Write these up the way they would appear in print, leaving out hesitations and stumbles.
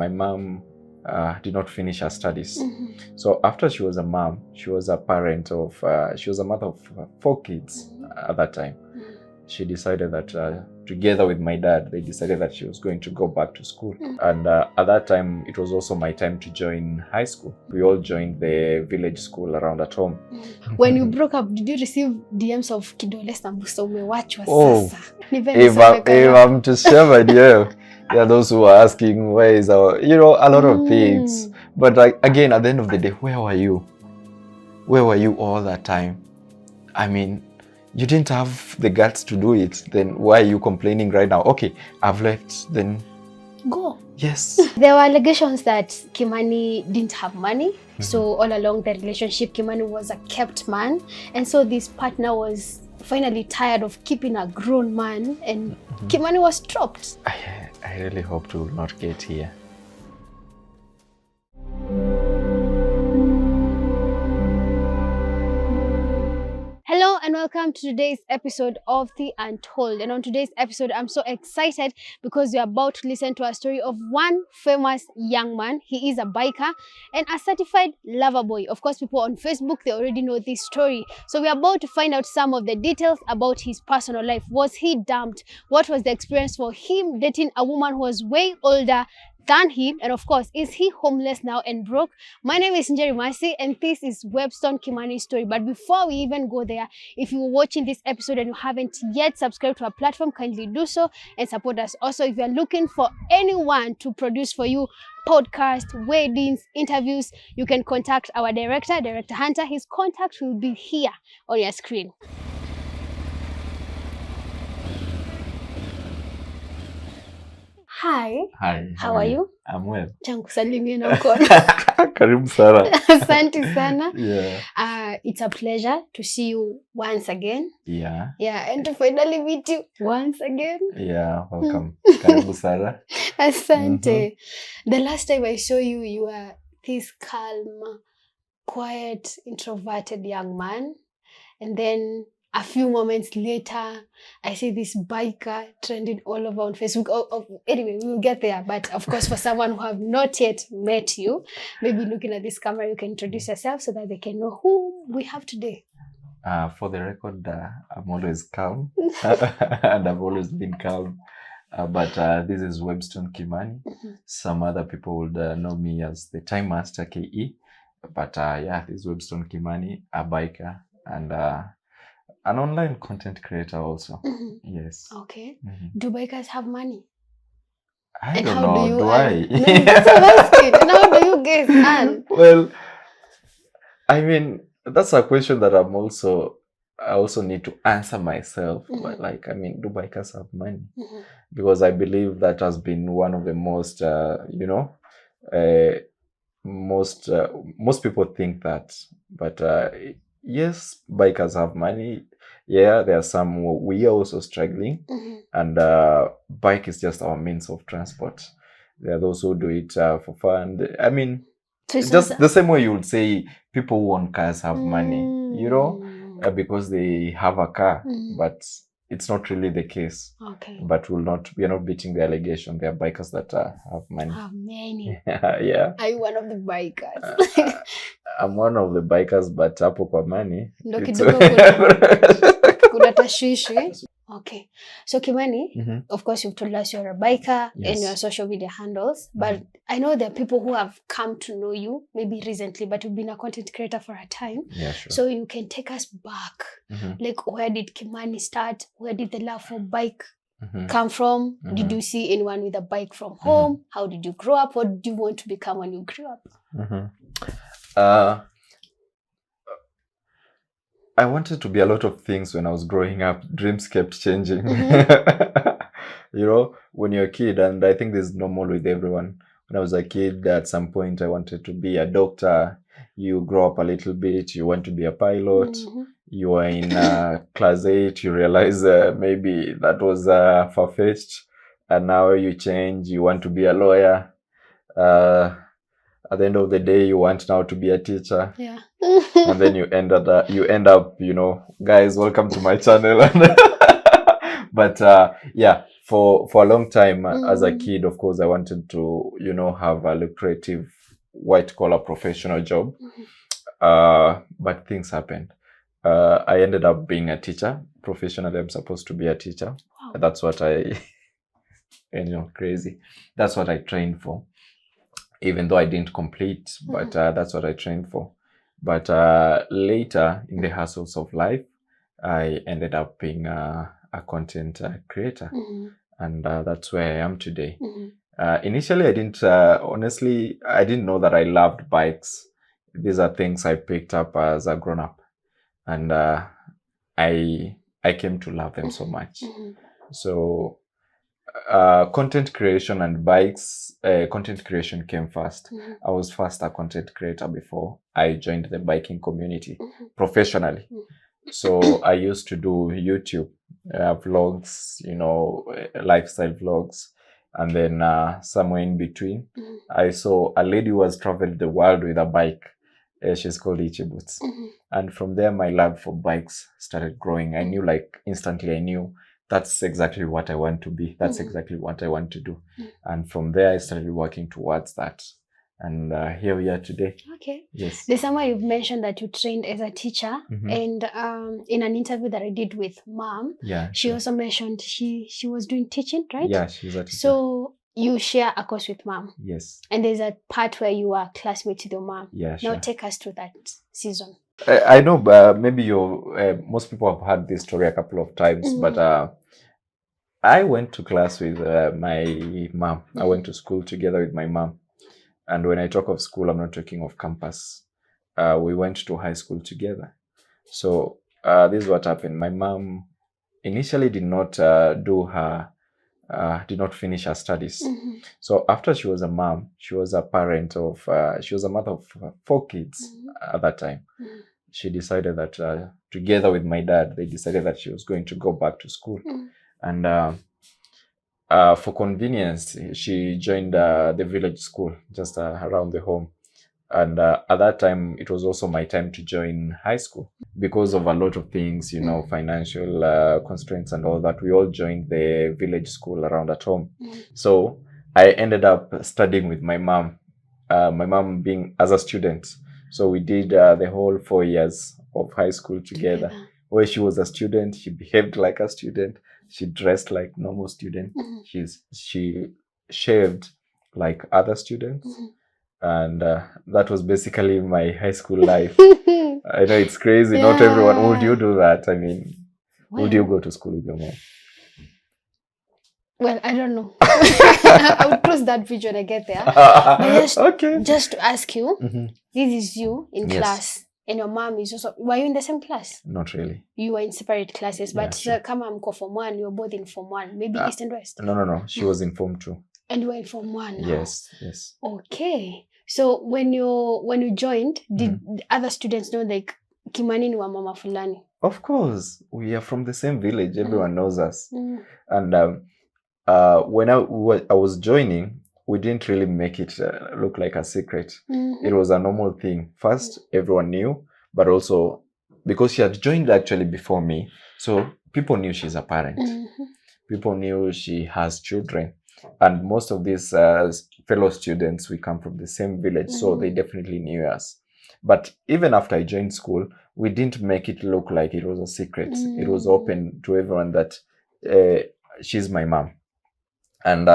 My mom did not finish her studies. So after she was a mom, she was a parent of, she was a mother of 4 kids at that time. She decided that together with my dad, they decided that she was going to go back to school. And at that time, it was also my time to join high school. We all joined the village school around at home. When you broke up, did you receive DMs of Kidole Sambusa umewachwa sasa? If I'm to share my DM, there are those who are asking, where is our, a lot of things. But again, at the end of the day, where were you? Where were you all that time? I mean, you didn't have the guts to do it. Then why are you complaining right now? Okay, I've left, then go. Yes. There were allegations that Kimani didn't have money. So all along the relationship, Kimani was a kept man. And so this partner was finally tired of keeping a grown man, and Kimani was dropped. I really hope to not get here. Hello and welcome to today's episode of The Untold. And on today's episode, I'm so excited because you're about to listen to a story of one famous young man. He is a biker and a certified lover boy. Of course, people on Facebook, they already know this story. So we're about to find out some of the details about his personal life. Was he dumped? What was the experience for him dating a woman who was way older than him? And of course, is he homeless now and broke? My name is Njeri Masi and this is Webston Kimani's story. But before we even go there, if you're watching this episode and you haven't yet subscribed to our platform, kindly do so and support us. Also, if you're looking for anyone to produce for you podcast, weddings, interviews, you can contact our director, Director Hunter. His contact will be here on your screen. Hi. Hi. How are you? I'm well. Changu salimia na mkono. Karibu sana. Asante sana. Yeah. It's a pleasure to see you once again. Yeah. Yeah, and to finally meet you once again. Yeah, welcome. Karibu sana. Asante. The last time I saw you, you were this calm, quiet, introverted young man. And then a few moments later, I see this biker trending all over on Facebook. Anyway, we will get there. But of course, for someone who have not yet met you, maybe looking at this camera, you can introduce yourself so that they can know who we have today. For the record, I'm always calm. And I've always been calm. But this is Webston Kimani. Some other people would know me as the Time Master KE. But yeah, this is Webston Kimani, a biker, and an online content creator also. Yes. Okay. Do bikers have money? I don't know. Do I? No, that's what I'm asking. And how do you guys earn? Well, I mean, that's a question that I also need to answer myself. But like, I mean, do bikers have money? Because I believe that has been one of the most, most people think that. But yes, bikers have money. Yeah, there are some, we are also struggling. And bike is just our means of transport. There are those who do it for fun. I mean, so just the same way you would say people who own cars have money, because they have a car. But it's not really the case. Okay. But we are not beating the allegation. There are bikers that have money. Have many. Yeah. Are you one of the bikers? I'm one of the bikers, but hapo kwa money. Ndo kidogo kuna tashwishi. Okay. So Kimani, of course you've told us you're a biker and your social media handles, but I know there are people who have come to know you maybe recently, but you've been a content creator for a time. Yeah, sure. So you can take us back. Like, where did Kimani start? Where did the love for bike come from? Did you see anyone with a bike from home? How did you grow up? What did you want to become when you grew up? I wanted to be a lot of things when I was growing up. Dreams kept changing. When you're a kid, and I think this is normal with everyone. When I was a kid, at some point I wanted to be a doctor. You grow up a little bit, you want to be a pilot. You are in class 8, you realize maybe that was far-fetched. And now you change, you want to be a lawyer. At the end of the day, you want now to be a teacher. Yeah. And then you end up, guys, welcome to my channel. But yeah, for a long time as a kid, of course, I wanted to, have a lucrative white collar professional job. But things happened. I ended up being a teacher. Professionally, I'm supposed to be a teacher. Wow. That's what crazy. That's what I trained for. Even though I didn't complete, but that's what I trained for. But later in the hassles of life, I ended up being a content creator. And that's where I am today. Initially, I didn't, honestly, I didn't know that I loved bikes. These are things I picked up as a grown-up. And I came to love them so much. So content creation and bikes, content creation came first. I was first a content creator before I joined the biking community professionally. So I used to do YouTube vlogs, lifestyle vlogs. And then somewhere in between, I saw a lady who was traveled the world with a bike. She's called Ichi Boots. And from there, my love for bikes started growing. I knew, instantly, I knew that's exactly what I want to be. That's exactly what I want to do. And from there, I started working towards that. And here we are today. Okay. Yes. There's somewhere you've mentioned that you trained as a teacher. And in an interview that I did with Mom, she also mentioned she was doing teaching, right? Yeah, she's a teacher. So you share a course with Mom. Yes. And there's a part where you are classmates with your mom. Yeah, sure. Now take us through that season. I know, but maybe most people have heard this story a couple of times, but I went to class with my mom. I went to school together with my mom. And when I talk of school, I'm not talking of campus. We went to high school together. So this is what happened. My mom initially did not did not finish her studies. So after she was a mom, she was a parent of, she was a mother of 4 kids at that time. She decided that together with my dad, they decided that she was going to go back to school. And for convenience, she joined the village school just around the home. And at that time, it was also my time to join high school because of a lot of things, financial constraints and all that. We all joined the village school around at home. So I ended up studying with my mom being as a student. So we did the whole 4 years of high school together. Where she was a student, she behaved like a student. She dressed like normal student. She shaved like other students. And that was basically my high school life. I know it's crazy. Yeah. Not everyone. Would you do that? I mean, would you go to school with your mom? Well, I don't know. I would cross that bridge when I get there. But just to ask you, this is you in class. And your mom is also, were you in the same class? Not really. You were in separate classes, but come on, Form 1, you were both in Form 1, maybe East and West. No. She was in Form 2. And you were in Form 1 now? Yes. Okay. So when you joined, did other students know like Kimani ni wa mama fulani? Of course. We are from the same village. Everyone knows us. And when I was joining, we didn't really make it look like a secret. It was a normal thing. First, everyone knew, but also because she had joined actually before me, so people knew she's a parent. People knew she has children. And most of these fellow students, we come from the same village, so they definitely knew us. But even after I joined school, we didn't make it look like it was a secret. It was open to everyone that she's my mom. And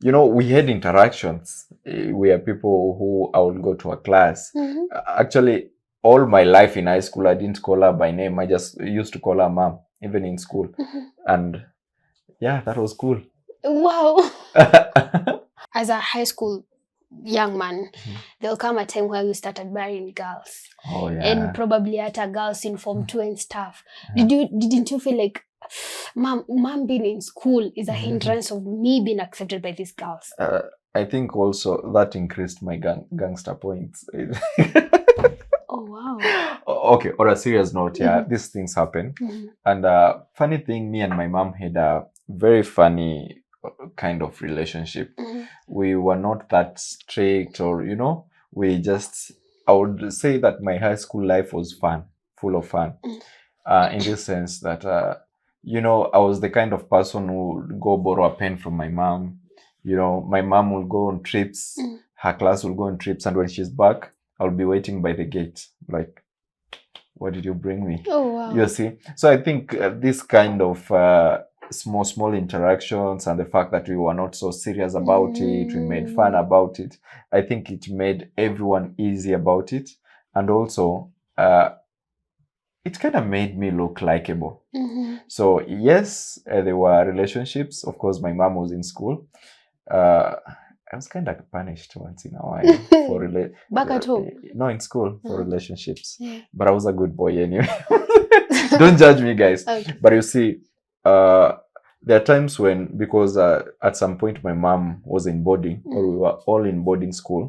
we had interactions. We are people who I would go to a class. Actually, all my life in high school, I didn't call her by name. I just used to call her mom, even in school. And yeah, that was cool. Wow. As a high school young man, there'll come a time where you start admiring girls. Oh, yeah. And probably at a girls in Form 2 and stuff. Didn't you feel like mom being in school is a hindrance of me being accepted by these girls? I think also that increased my gangster points. Oh, wow. Okay, on a serious note, these things happen. And funny thing, me and my mom had a very funny kind of relationship. We were not that strict or, we just, I would say that my high school life was fun, full of fun. In this sense that I was the kind of person who would go borrow a pen from my mom. My mom will go on trips. Her class will go on trips, and when she's back, I'll be waiting by the gate, like, what did you bring me? Oh, wow. You see? So I think this kind of small interactions, and the fact that we were not so serious about it, we made fun about it, I think it made everyone easy about it. And also, it kind of made me look likable. So yes, there were relationships. Of course, my mom was in school. I was kind of punished once in a while for back at home. No, in school for relationships. Yeah. But I was a good boy anyway. Don't judge me, guys. Okay. But you see, there are times when, because at some point my mom was in boarding, or we were all in boarding school.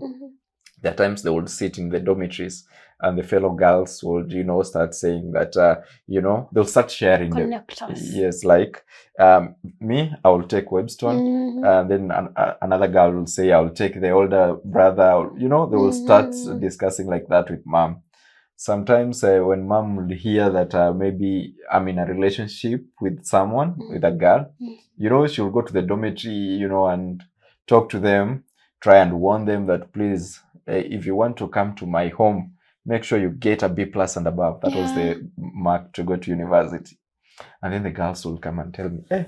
There are times they would sit in the dormitories, and the fellow girls would, start saying that, they'll start sharing. Connect us. Yes, like me, I will take Webston, and then another girl will say, I'll take the older brother. They will start discussing like that with mom. Sometimes when mom will hear that maybe I'm in a relationship with someone, with a girl, she'll go to the dormitory, and talk to them, try and warn them that, please, if you want to come to my home, make sure you get a B+ and above. That was the mark to go to university. And then the girls will come and tell me, hey,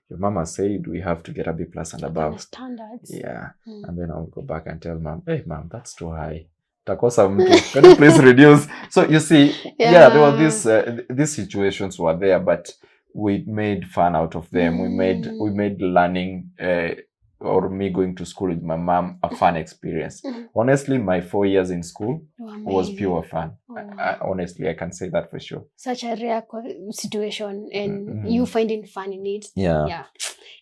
your mama said we have to get a B+ and above. The standards. Yeah. And then I'll go back and tell mom, hey, mom, that's too high. Takosa mtu. Can you please reduce? So you see, there were these situations were there, but we made fun out of them. We made learning or me going to school with my mom a fun experience. Honestly, my 4 years in school was pure fun. Honestly, I can say that for sure. Such a rare situation, and you finding fun in it. Yeah.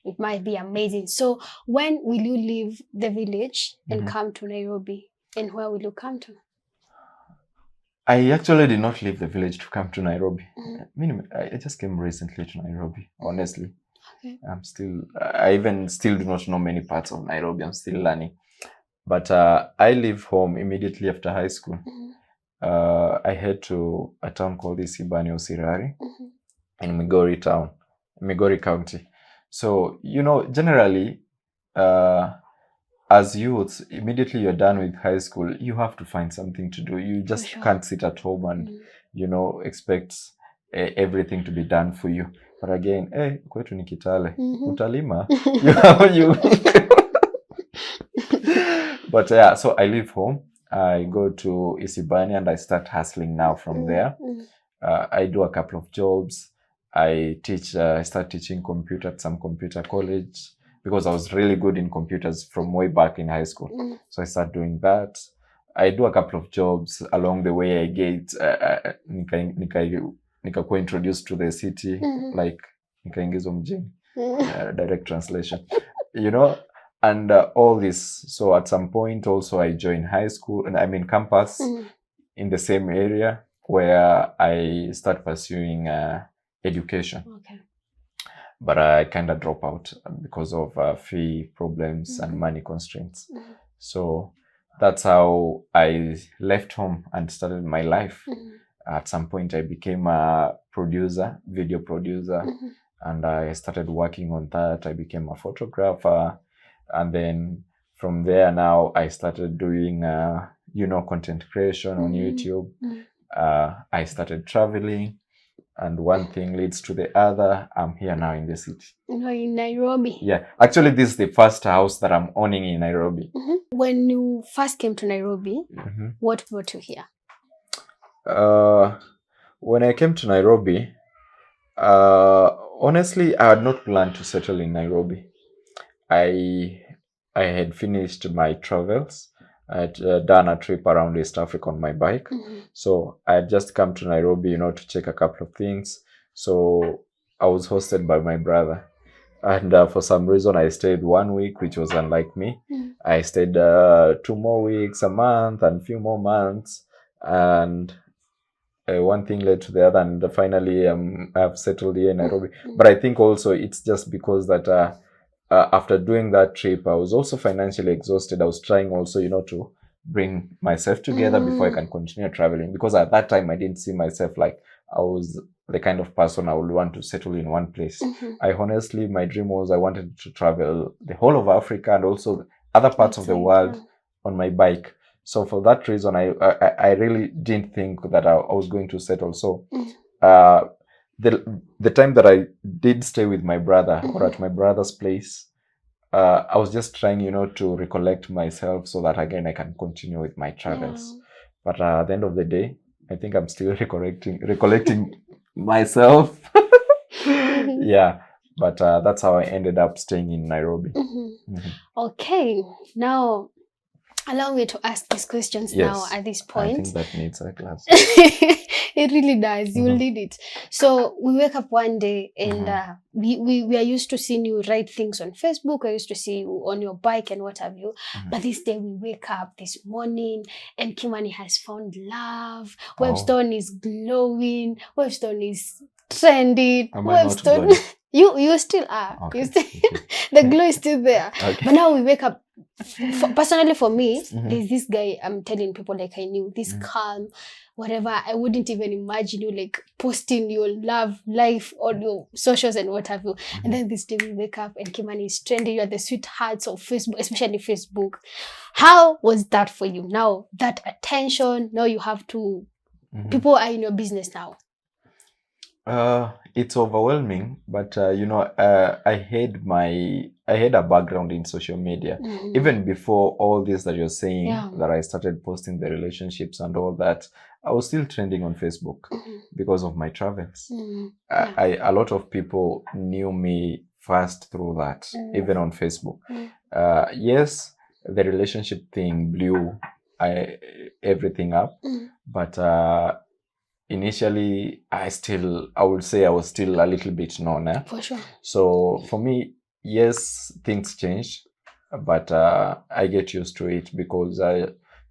It might be amazing. So when will you leave the village and come to Nairobi? And where will you come to? I actually did not leave the village to come to Nairobi. I just came recently to Nairobi, honestly. Okay. I even still do not know many parts of Nairobi. I'm still learning. But I leave home immediately after high school. I head to a town called Isibani or Sirari in Migori County. So, generally, as youths, immediately you're done with high school, you have to find something to do. You just can't sit at home and, expect everything to be done for you. But again, kwetu ni Kitale, utalima. But so I leave home. I go to Isibani and I start hustling now from there. I do a couple of jobs. I start teaching computer at some computer college because I was really good in computers from way back in high school. So I start doing that. I do a couple of jobs along the way. I get nikakuwa introduced to the city, like nikaingizwa mjini, direct translation, and all this. So at some point also I joined high school, and campus in the same area where I start pursuing education. Okay. But I kind of drop out because of fee problems and money constraints. So that's how I left home and started my life. At some point, I became a video producer, and I started working on that. I became a photographer. And then from there, now I started doing, content creation on YouTube. I started traveling, and one thing leads to the other. I'm here now in the city. In Nairobi. Yeah. Actually, this is the first house that I'm owning in Nairobi. When you first came to Nairobi, what brought you here? When I came to Nairobi, honestly, I had not planned to settle in Nairobi. I had finished my travels. I had done a trip around East Africa on my bike. So I had just come to Nairobi, to check a couple of things. So I was hosted by my brother. And for some reason, I stayed 1 week, which was unlike me. I stayed 2 more weeks, a month, and a few more months. And one thing led to the other, and finally I've settled here in Nairobi. But I think also it's just because that after doing that trip, I was also financially exhausted. I was trying also, to bring myself together before I can continue traveling, because at that time I didn't see myself like I was the kind of person I would want to settle in one place. I honestly, my dream was I wanted to travel the whole of Africa and also other parts of the world on my bike. So for that reason, I really didn't think that I was going to settle. So the time that I did stay with my brother or at my brother's place, I was just trying, to recollect myself so that again I can continue with my travels. But at the end of the day, I think I'm still recollecting myself. Yeah, but that's how I ended up staying in Nairobi. Okay, now allow me to ask these questions now at this point. I think that needs a class. It really does. You will need it. So we wake up one day and we are used to seeing you write things on Facebook. I used to see you on your bike and what have you. But this day we wake up this morning and Kimani has found love. Webston is glowing. Webston is trendy. Webston, you still are. Okay. The glow is still there. Okay. But now we wake up. Personally for me, there's this guy I'm telling people like I knew, this calm, whatever. I wouldn't even imagine you like posting your love life on your socials and what have you. And then this day we wake up and Kimani is trending. You are the sweethearts of Facebook, especially Facebook. How was that for you? Now that attention, now you have to, people are in your business now. It's overwhelming, but I had a background in social media. Even before all this that you're saying, that I started posting the relationships and all that, I was still trending on Facebook because of my travels. A lot of people knew me first through that, even on Facebook. Yes, the relationship thing blew everything up, but initially, I would say I was still a little bit known. For sure. So for me, yes, things changed, but I get used to it because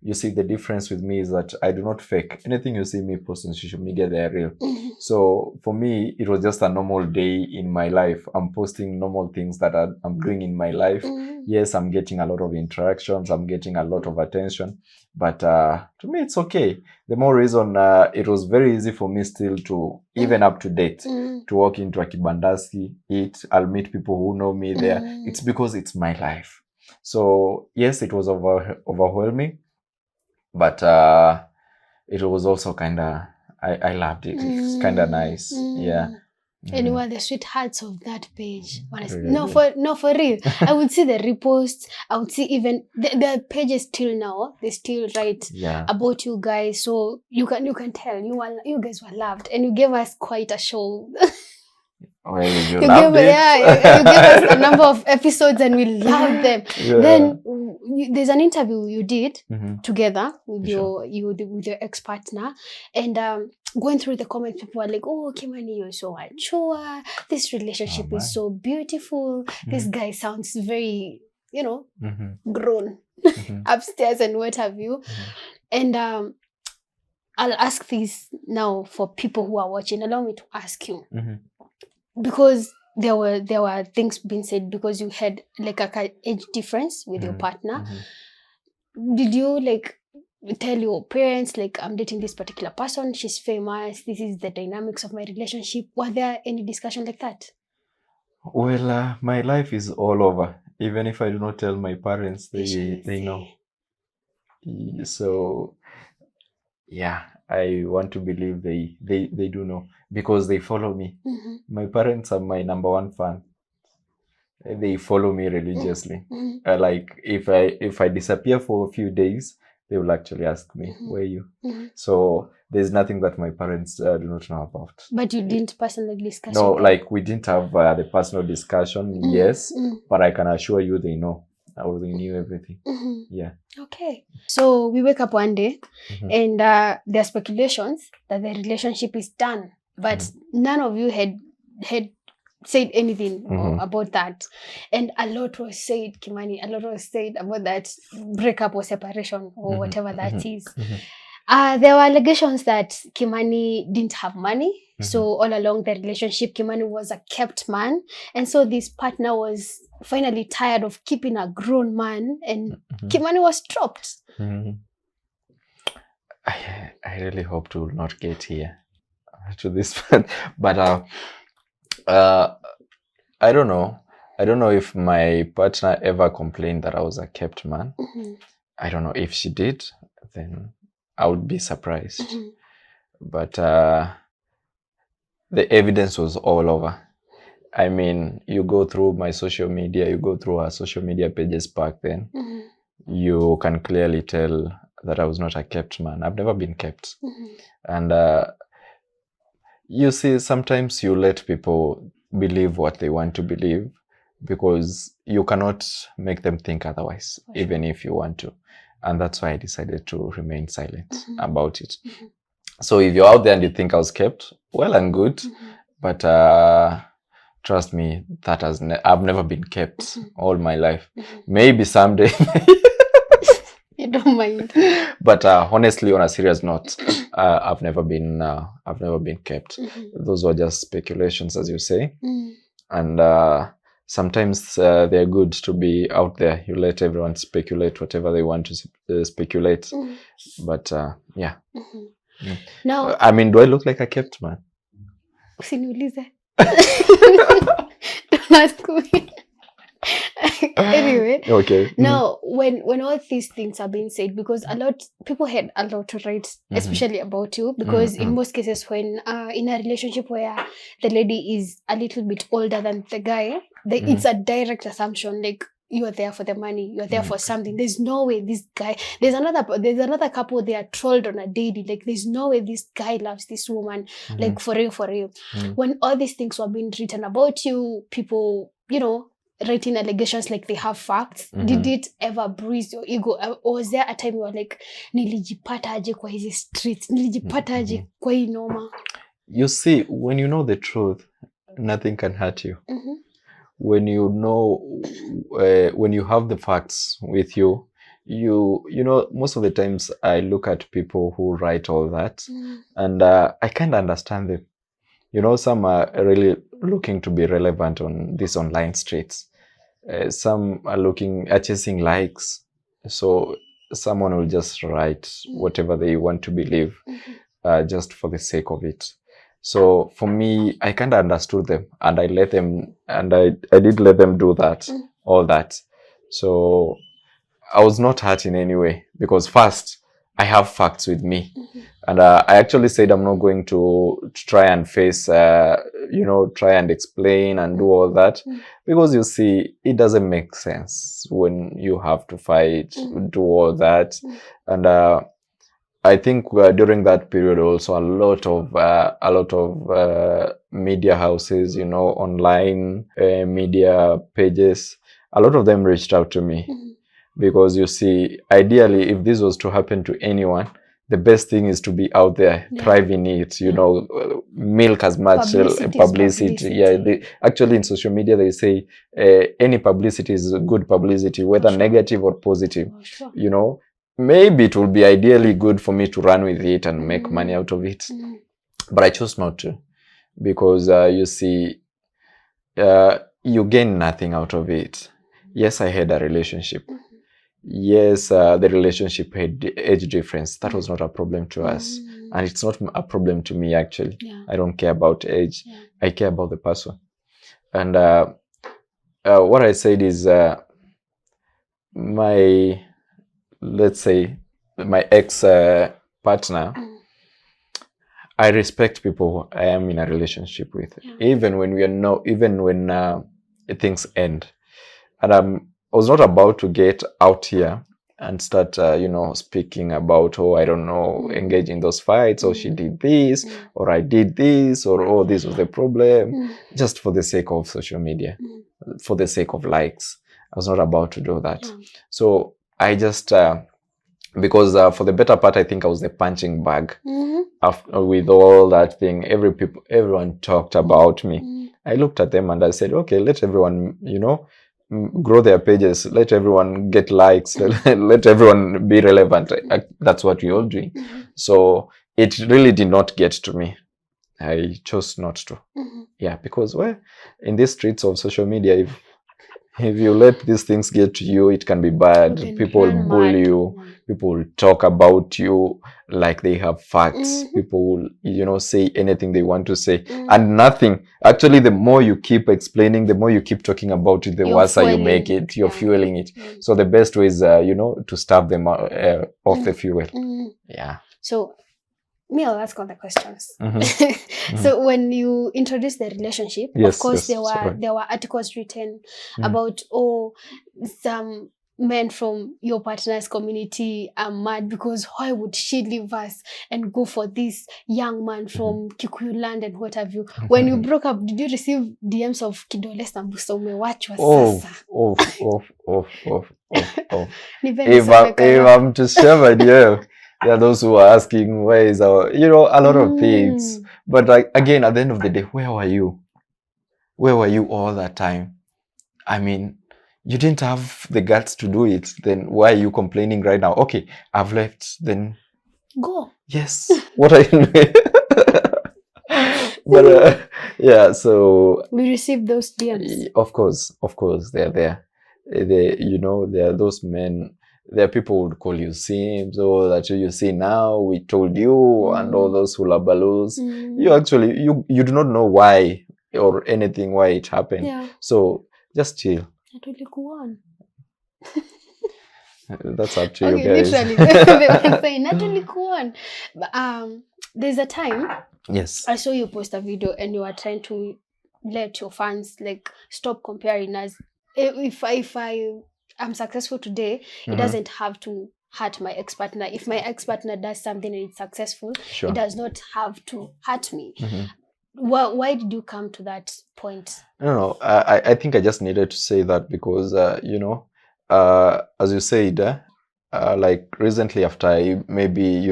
you see, the difference with me is that I do not fake. Anything you see me post on social media, they're real. So for me, it was just a normal day in my life. I'm posting normal things that I'm doing in my life. Yes, I'm getting a lot of interactions. I'm getting a lot of attention. But to me, it's okay. The more reason, it was very easy for me still to, even up to date, to walk into a kibandasi, eat. I'll meet people who know me there. It's because it's my life. So yes, it was overwhelming. But it was also kind of, I loved it. It's kind of nice. Yeah. And you were the sweethearts of that page. Really? No, for real. I would see the reposts. I would see even the pages till now. They still write about you guys. So you can tell you guys were loved, and you gave us quite a show. Well, you gave us a number of episodes and we loved them. Then there's an interview you did together with your ex-partner, and going through the comments, people were like, "Oh, Kimani, you're so mature. This relationship is so beautiful. This guy sounds very, grown upstairs and what have you." And I'll ask this now for people who are watching. Allow me to ask you. Because there were things being said because you had like a age difference with your partner. Did you like tell your parents like, I'm dating this particular person, she's famous, this is the dynamics of my relationship? Were there any discussion like that? Well, my life is all over. Even if I do not tell my parents, they know. So yeah, I want to believe they do know because they follow me. My parents are my number one fan. They follow me religiously. Like if I disappear for a few days, they will actually ask me, where are you? So there's nothing that my parents do not know about. But you didn't personally discuss No, like we didn't have the personal discussion, yes, but I can assure you they know. I already knew everything. Yeah. Okay. So we wake up one day and there are speculations that the relationship is done, but none of you had said anything about that. And a lot was said, Kimani, a lot was said about that breakup or separation or whatever that is. There were allegations that Kimani didn't have money. So all along the relationship, Kimani was a kept man. And so this partner was finally tired of keeping a grown man and Kimani was dropped. I really hope to not get here. to this, but I don't know. I don't know if my partner ever complained that I was a kept man. I don't know if she did, then I would be surprised. But the evidence was all over. I mean, you go through my social media, you go through our social media pages back then, you can clearly tell that I was not a kept man. I've never been kept. And you see, sometimes you let people believe what they want to believe because you cannot make them think otherwise, even if you want to. And that's why I decided to remain silent about it. So if you're out there and you think I was kept, well and good. But trust me, that I've never been kept all my life. Maybe someday. You don't mind. But honestly, on a serious note, I've never been kept. Those were just speculations, as you say. And sometimes they're good to be out there. You let everyone speculate whatever they want to speculate. But yeah. Now, I mean, do I look like a kept man? Usiniulize. Don't ask me. Anyway, okay. Now when all these things are being said, because people had a lot to write, especially about you, because in most cases when in a relationship where the lady is a little bit older than the guy, it's a direct assumption, like you are there for the money, you are there for something. There's no way this guy, there's another couple, they are trolled on a daily, like there's no way this guy loves this woman, like for real. When all these things were being written about you, people, writing allegations like they have facts, did it ever bruise your ego? Or was there a time you were like, nilijipata aje kwa hizi streets, nilijipata aje kwa hii noma? You see, when you know the truth, nothing can hurt you. When you know, when you have the facts with you, you know, most of the times I look at people who write all that, and I kind of understand them. You know, some are really looking to be relevant on these online streets. Some are chasing likes. So someone will just write whatever they want to believe, just for the sake of it. So for me, I kind of understood them, and I let them, and I did let them do that, all that. So I was not hurt in any way, because first, I have facts with me. And I actually said I'm not going to try and face, try and explain and do all that. Because you see, it doesn't make sense when you have to fight, do all that. And I think during that period also, a lot of media houses, online media pages, a lot of them reached out to me. Because you see, ideally, if this was to happen to anyone, the best thing is to be out there, thriving it, milk as much publicity. Yeah, actually in social media, they say any publicity is good publicity, whether negative or positive. Maybe it will be ideally good for me to run with it and make money out of it. But I chose not to, because you see, you gain nothing out of it. Yes, I had a relationship. Yes, the relationship had age difference. That was not a problem to us. And it's not a problem to me, actually. I don't care about age. I care about the person. And what I said is my ex-partner, I respect people I am in a relationship with, even when things end. And I was not about to get out here and start, speaking about, engage in those fights, or she did this, or I did this, or this was the problem, just for the sake of social media, for the sake of likes. I was not about to do that. So I just, because for the better part, I think I was the punching bag. With all that thing, everyone talked about me. I looked at them and I said, okay, let everyone, grow their pages, let everyone get likes, let everyone be relevant. That's what we all doing. So it really did not get to me. I chose not to. Yeah, because in these streets of social media, if you let these things get to you, it can be bad. You can People will run bully mad. you. People will talk about you like they have facts. Mhm. People will, say anything they want to say, and nothing. Actually, the more you keep explaining, the more you keep talking about it, the You're worse you make fueling. it. You're Yeah. fueling it. So the best way is, to starve them off the fuel. Yeah. So me, I'll ask all the questions. Mhm. So when you introduced the relationship, of Yes, course yes, sorry. there were articles written Mm. about some men from your partner's community are mad because why would she leave us and go for this young man from Kikuyu land and what have you? When you broke up, did you receive DMs of Kidole Sambusa umewachwa sasa? Nipe nisome If I'm to share my DM, there are those who are asking where is our, a lot of things. But like, again, at the end of the day, where were you? Where were you all that time? I mean, you didn't have the guts to do it. Then why are you complaining right now? Okay, I've left. Then go. Yes. What are you doing? But yeah, so we received those DMs. Of course, they're there. There are those men. There are people who would call you Sims, or that you see now. We told you, and all those hullabaloos. You actually, you do not know why or anything why it happened. Yeah. So just chill. That's up to you guys. Literally, they were saying Natulikuan. There's a time. Yes. I saw you post a video and you were trying to let your fans like stop comparing us. If I am successful today, it doesn't have to hurt my ex-partner. If my ex-partner does something and it's successful, Sure. it does not have to hurt me. Why did you come to that point? No. I think I just needed to say that because as you said, like recently after I maybe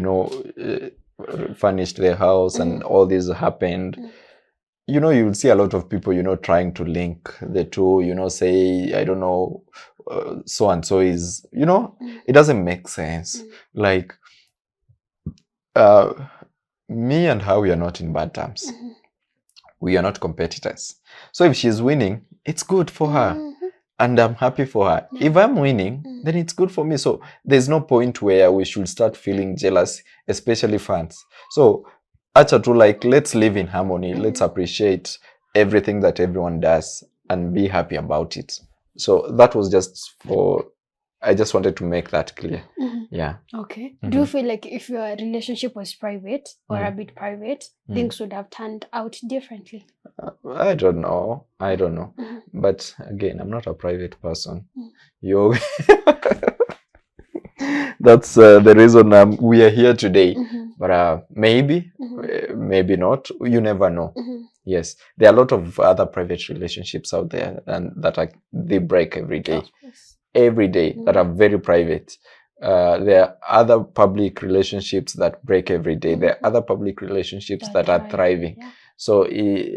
furnished the house and all this happened, you'll see a lot of people trying to link the two, say, I don't know, so and so is, it doesn't make sense. Like me and her, we are not in bad terms. We are not competitors. So if she's winning, it's good for her. And I'm happy for her. If I'm winning, then it's good for me. So there's no point where we should start feeling jealous, especially fans. So Achatu, like, let's live in harmony. Let's appreciate everything that everyone does and be happy about it. So that was just I just wanted to make that clear. Yeah. Okay. Do you feel like if your relationship was private or a bit private, things would have turned out differently? I don't know. But again, I'm not a private person. You. That's the reason we are here today. But maybe, maybe not. You never know. Yes, there are a lot of other private relationships out there, and they break every day. Every day that are very private. There are other public relationships that break every day. There are other public relationships that are thriving. Yeah. So,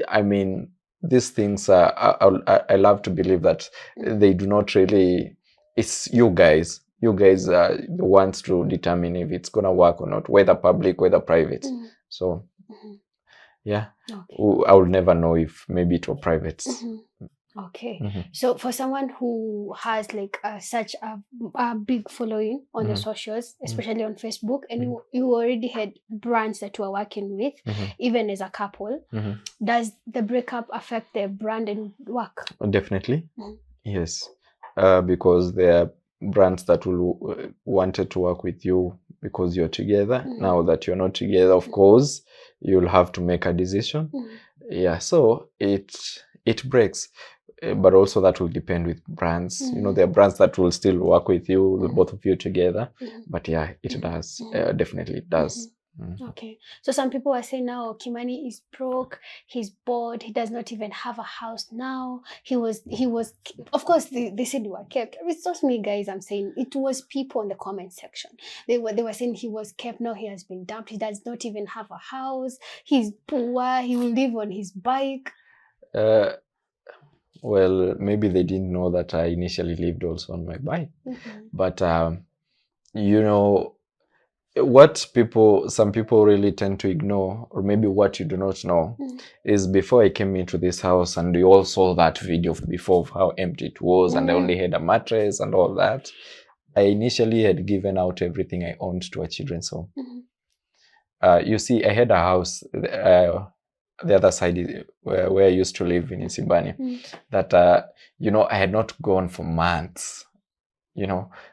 I mean, these things I love to believe that they do not really, it's you guys. You guys are the ones to determine if it's going to work or not, whether public, whether private. So, yeah, I will never know if maybe it were private. Okay. So for someone who has like such a big following on the socials, especially on Facebook, and you already had brands that you are working with, even as a couple, does the breakup affect their brand and work? Definitely. Yes. Because there are brands that will wanted to work with you because you're together. Now that you're not together, of course, you'll have to make a decision. Yeah. So it breaks. But also that will depend with brands. There are brands that will still work with you, the both of you together. But yeah, it does. Definitely it does. Okay. So some people are saying now Kimani is broke, he's bored, he does not even have a house now. He was of course they said you were kept. It's not me, guys, I'm saying it was people in the comment section. They were saying he was kept, now he has been dumped, he does not even have a house, he's poor, he will live on his bike. Well, maybe they didn't know that I initially lived also on my bike. But, what some people really tend to ignore, or maybe what you do not know, is before I came into this house, and you all saw that video before of how empty it was, and I only had a mattress and all that. I initially had given out everything I owned to a children's home. You see, I had a house, the other side where I used to live in Isibani, that, I had not gone for months.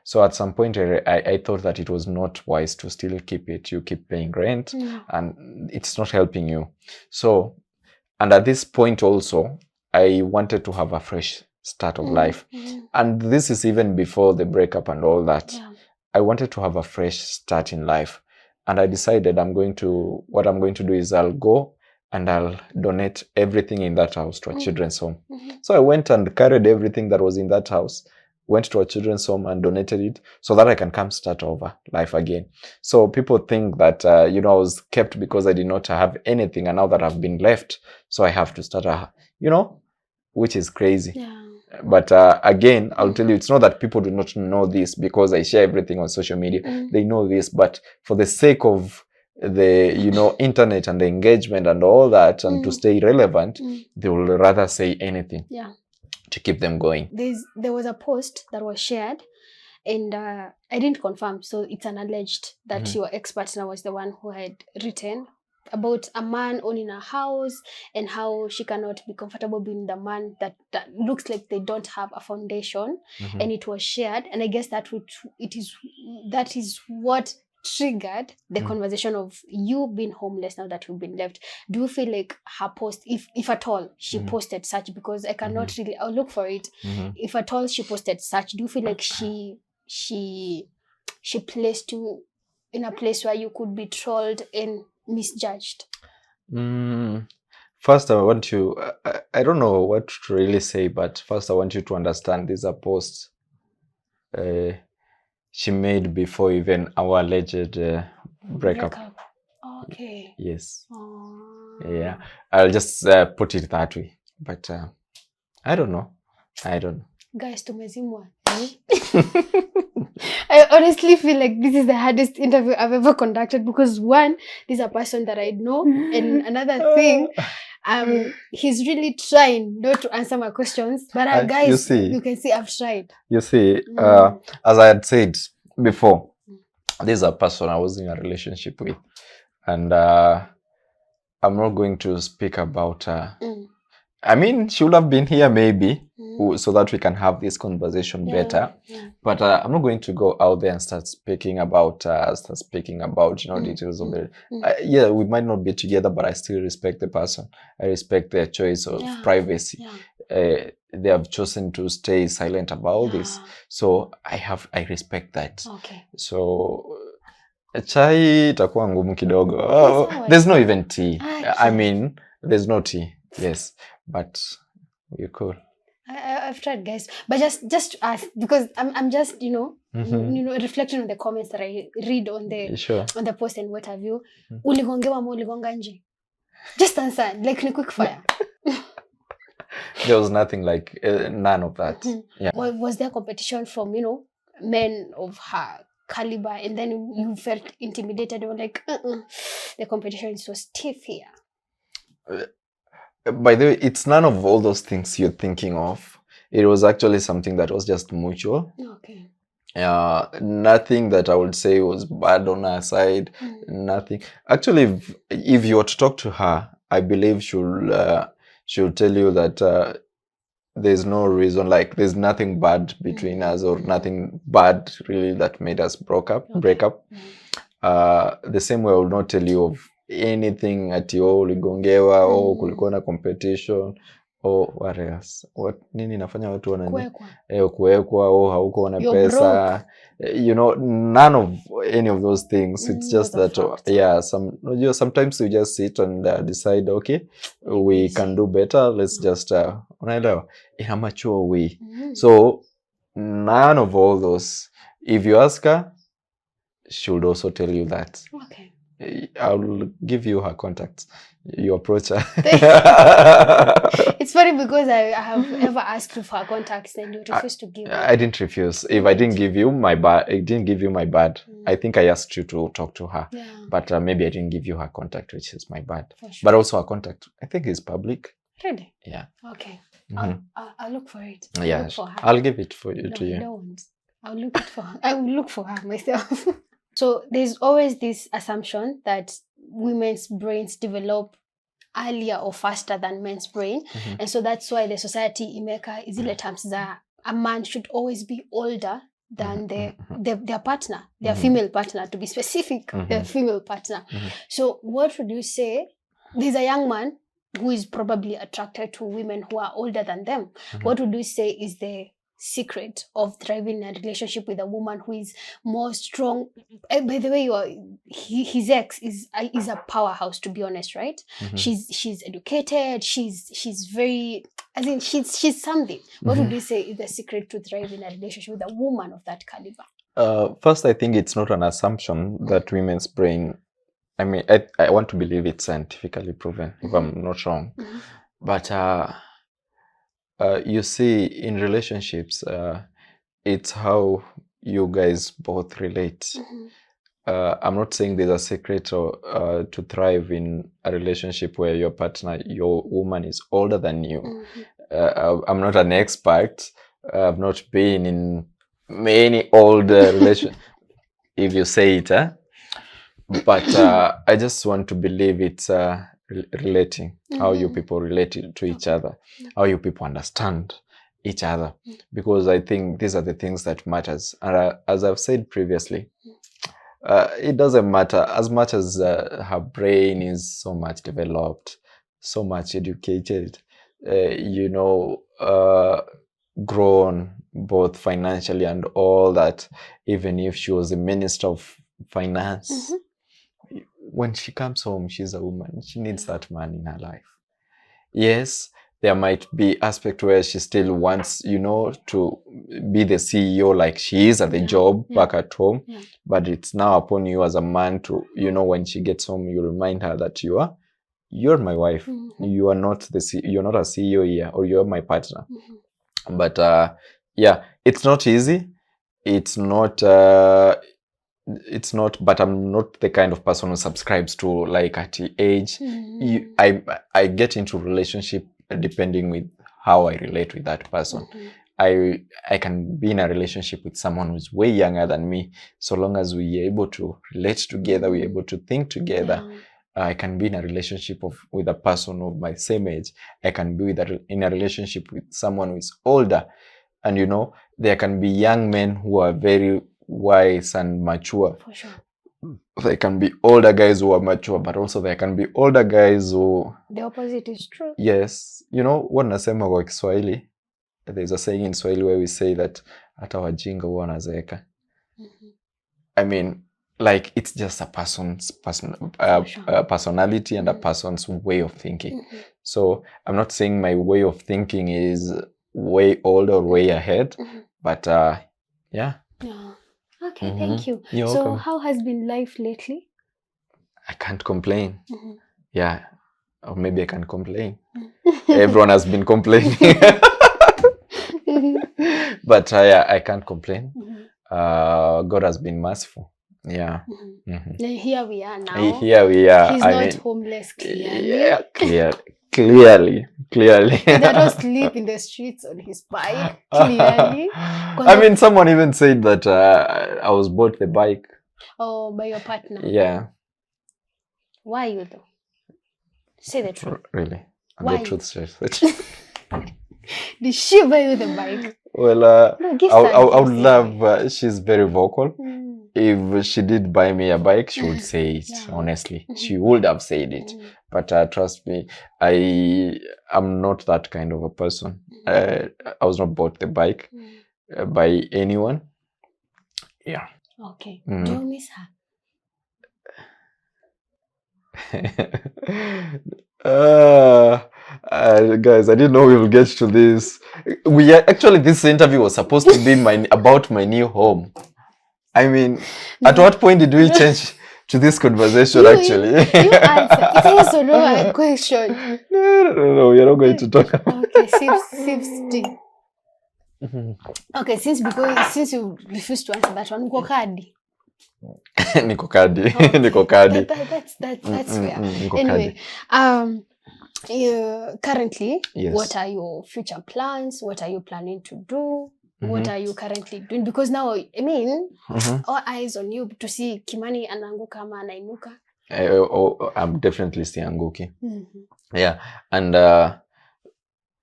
So at some point I thought that it was not wise to still keep it. You keep paying rent and it's not helping you. So, and at this point also, I wanted to have a fresh start of life. And this is even before the breakup and all that. I wanted to have a fresh start in life. And I decided what I'm going to do is I'll go and I'll donate everything in that house to a children's home. So I went and carried everything that was in that house, went to a children's home and donated it so that I can come start over life again. So people think that, I was kept because I did not have anything, and now that I've been left, so I have to start, which is crazy. Yeah. But again, I'll tell you, it's not that people do not know this because I share everything on social media. They know this, but for the sake of the, internet and the engagement and all that, and to stay relevant, they will rather say anything. Yeah. To keep them going. There was a post that was shared, and I didn't confirm, so it's an alleged that your expert now was the one who had written about a man owning a house and how she cannot be comfortable being the man that looks like they don't have a foundation, and it was shared, and I guess that is what triggered the conversation of you being homeless now that you've been left. Do you feel like her post, if at all she posted such, because I cannot really, I'll look for it, if at all she posted such, do you feel like she placed you in a place where you could be trolled and misjudged? First, I want you, I don't know what to really say, but first I want you to understand these are posts she made before even our alleged breakup. Okay. Yes. Yeah. I'll just put it that way. But I don't know. Guys, tumezimwa. I honestly feel like this is the hardest interview I've ever conducted, because one, this is a person that I know, and another thing, he's really trying not to answer my questions, but guys, you can see I've tried. You see, as I had said before, this is a person I was in a relationship with, and I'm not going to speak about her. I mean, she would have been here maybe, so that we can have this conversation better. But I'm not going to go out there and start speaking about details of it. Yeah, we might not be together, but I still respect the person. I respect their choice of privacy. They have chosen to stay silent about this. So I respect that. Okay. So chai itakuwa ngumu kidogo. There's no even tea. I mean, there's no tea. Yes, but we're cool. I've tried, guys, but just to ask, because I'm just reflecting on the comments that I read on the post and what have you. Uligongewa ama uligonga nje? Just answer, like in quick fire. There was nothing like none of that. Yeah. Was there competition from men of her caliber, and then you felt intimidated? You were like, the competition is so stiff here. By the way, it's none of all those things you're thinking of. It was actually something that was just mutual. Okay. Nothing that I would say was bad on her side. Nothing. Actually, if you were to talk to her, I believe she'll tell you that there's no reason, like there's nothing bad between us, or nothing bad really that made us break up. The same way I will not tell you of anything ati uligongewa au kulikuwa na competition or what else, nini nafanya watu wanani kuwekwa au hauko na pesa, none of any of those things. It's just that sometimes we just sit and decide, okay, we can do better, let's just unaelewa, in a mature way. So none of all those. If you ask her, she would also tell you that. Okay. I'll give you her contacts. You approach her. It's funny because I have ever asked you for her contacts and you refused to give me. I didn't refuse. If I didn't give you my bad, I think I asked you to talk to her. Yeah. But maybe I didn't give you her contact, which is my bad. For sure. But also her contact, I think, is public. Really? Yeah. Okay. Mhm. I'll look for it. Yeah, Look for her. I'll give it for you No, to I you. don't want. I'll look it for her. I will look for her myself. So there's always this assumption that women's brains develop earlier or faster than men's brain. Mhm. And so that's why the society imeka izile terms that a man should always be older than their partner, their female partner, to be specific, their female partner. So what would you say? There's a young man who is probably attracted to women who are older than them. What would you say is the secret of thriving in a relationship with a woman who is more strong? By the way, his ex is a powerhouse, to be honest, right? She's educated. She's very, as in she's something. What would you say is the secret to thrive in a relationship with a woman of that caliber? First, I think it's not an assumption that women's brain. I mean, I want to believe it's scientifically proven, if I'm not wrong. But you see, in relationships, it's how you guys both relate. I'm not saying there's a secret to thrive in a relationship where your partner, your woman, is older than you. I'm not an expert. I've not been in many old relations, if you say it, but I just want to believe it's relating, how you people relate to each other, how you people understand each other, because I think these are the things that matters. And as I've said previously, it doesn't matter as much as her brain is so much developed, so much educated, grown both financially and all that. Even if she was the minister of finance, when she comes home, she's a woman. She needs that man in her life. Yes, there might be aspect where she still wants, to be the CEO like she is at the job back at home. But it's now upon you as a man to, when she gets home, you remind her that you're my wife. You are not you're not a CEO here, or you're my partner. But it's not easy. It's not, but I'm not the kind of person who subscribes to like at the age. I get into relationship depending with how I relate with that person. I can be in a relationship with someone who's way younger than me, so long as we're able to relate together, we're able to think together. I can be in a relationship with a person of my same age. I can be in a relationship with someone who is older. And there can be young men who are very wise and mature. For sure. There can be older guys who are mature, but also there can be older guys who... The opposite is true. Yes. What nasema kwa Kiswahili? There's a saying in Swahili where we say that hata wajinga huwa wanazeeka. I mean, like, it's just a person's personality and a person's way of thinking. So I'm not saying my way of thinking is way old or way ahead, but yeah. Okay, thank you. You're so welcome. How has been life lately? I can't complain. Yeah, or maybe I can complain. Everyone has been complaining. But I can't complain. God has been merciful. Yeah. Here we are now. Here we are. He's not homeless, clearly. Yeah, clearly. He doesn't sleep in the streets on his bike, clearly. I mean, someone even said that I was bought the bike. Oh, by your partner? Yeah. Why you though? Say the truth. Really? And Why? the truth says that. Did she buy you the bike? Well, I would love, she's very vocal. If she did buy me a bike, she would say it, honestly. She would have said it. But trust me, I'm not that kind of a person. I was not bought the bike by anyone. Yeah. Okay. Do you miss her? Guys, I didn't know we will get to this. Actually, this interview was supposed to be about my new home. I mean, at what point did we change to this conversation, You actually. you answer. It's a yes or no question. No, we're not going to talk about Okay, Sifty. Okay, since you refuse to answer that one, go kadi. Niko kadi. Okay. Niko kadi. That's fair. Niko Anyway, kadi. currently, Yes. what are your future plans? What are you planning to do? What Mhm. are you currently doing? Because now, I mean, Mhm. all eyes on you to see Kimani anaanguka ama anainuka. I'm definitely sianguki. Mhm. Yeah, and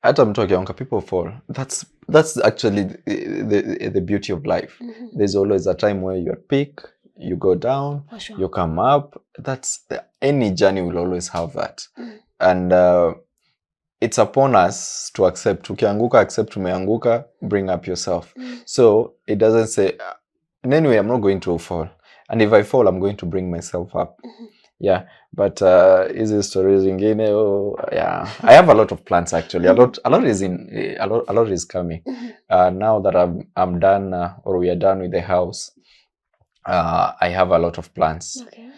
hata mtu akianguka, people fall. That's actually the beauty of life. Mhm. There's always a time where you're at peak, you go down, For sure. you come up. Any journey will always have that. Mhm. And it's upon us to accept. Ukianguka, accept umeanguka, bring up yourself. So it doesn't say, in any way, I'm not going to fall. And if I fall, I'm going to bring myself up. Yeah, but hizi stories zingine, yeah, I have a lot of plans actually. A lot is coming. Now that I'm done, or we are done with the house, I have a lot of plans Okay.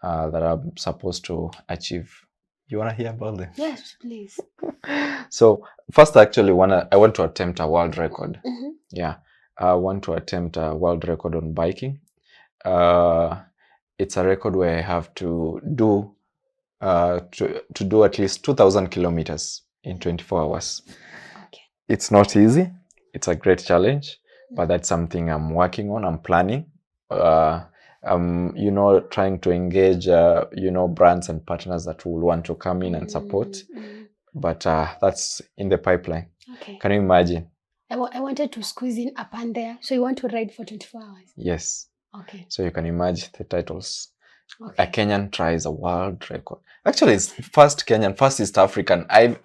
that I'm supposed to achieve. You wanna hear about them? Yes, please. So first, actually, I want to attempt a world record. Mhm. Yeah, I want to attempt a world record on biking. It's a record where I have to do at least 2,000 kilometers in 24 hours. Okay. It's not easy. It's a great challenge, but that's something I'm working on. I'm planning. Trying to engage, brands and partners that will want to come in and support. But that's in the pipeline. Okay. Can you imagine? I wanted to squeeze in up and there. So you want to ride for 24 hours? Yes. Okay. So you can imagine the titles. Okay. A Kenyan tries a world record. Actually, it's first Kenyan, first East African. I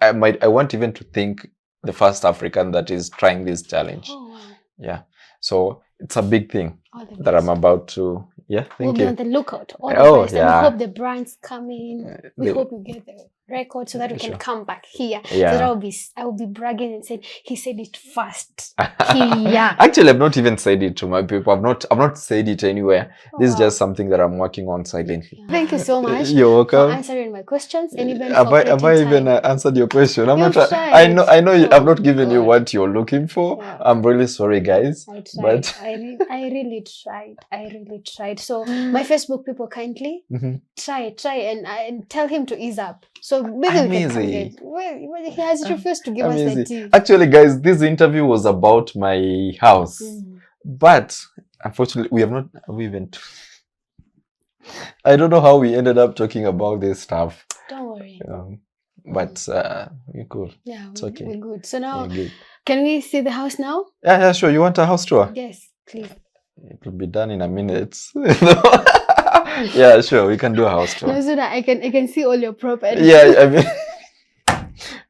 want even to think the first African that is trying this challenge. Oh, wow. Yeah. So it's a big thing All the that best. I'm about to. Yeah. We'll Thank be you. on the lookout. All the Oh, best. yeah. And we hope the brands come in. We They- hope you get the record so that we can Sure. come back here. Yeah. So that I will be bragging and saying he said it first. Here. Actually, I've not even said it to my people. I've not said it anywhere. This is Wow. just something that I'm working on silently. Thank you so much You're for have answering my questions and even I for creating even time. answered your question? I'm You've not. tried. I know. I've Oh, not given you God. what you're looking for. Wow. I'm really sorry, guys. I tried. But I really tried. I really tried. So my Facebook people kindly Mhm. try and tell him to ease up. So maybe I'm we can come easy. get. Well, he has refused to give I'm us the easy. tea. Actually, guys, this interview was about my house, but unfortunately, we have not. We even. I don't know how we ended up talking about this stuff. Don't worry. But we're cool. Yeah, It's okay. we're good. So now, We're good. can we see the house now? Yeah, sure. You want a house tour? Yes, please. It will be done in a minute. Yeah, sure. We can do a house tour. No, so that I can see all your property. Yeah, I mean.